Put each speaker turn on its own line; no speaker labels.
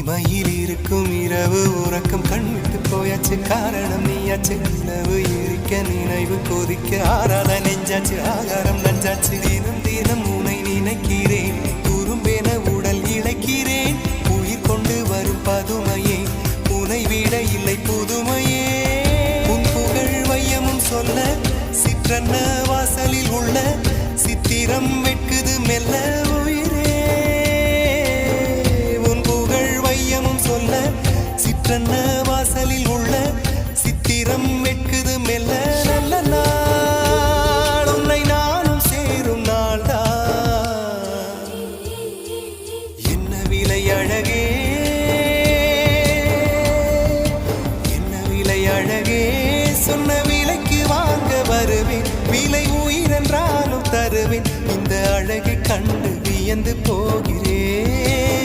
இமையில் இருக்கும் இரவு உறக்கம் கண்விட்டு போயாச்சு காரணம் நீயாச்சு நிலவு எரிக்க நினைவு கொதிக்க ஆறாத நெஞ்சாச்சு ஆகாரம் நஞ்சாச்சு தினம் தினம் உனை நினைக்கிறேன் குறும்பென உடல் இழைக்கிறேன் உயிர் கொண்டு வரும் பதுமையே உனை விட இல்லை புதுமையே உன் புகழ் வையமும் சொல்ல சிற்றன்ன வாசலில் உள்ள சித்திரம் வெட்குது மெல்ல உயிரே உன் புகழ் வையமும் சொல்ல சிற்றன்ன வாசலில் உள்ள சித்திரம் வெட்குது மெல்ல நல்ல நாள் உன்னை நானும் சேரும் நாள்தான் என்ன விலை அழகே என்ன விலை அழகே சொன்ன விலைக்கு வாங்க வருவேன் விலை உயிரென்றாலும் தருவேன் இந்த அழகை கண்டு வியந்து போகிறேன்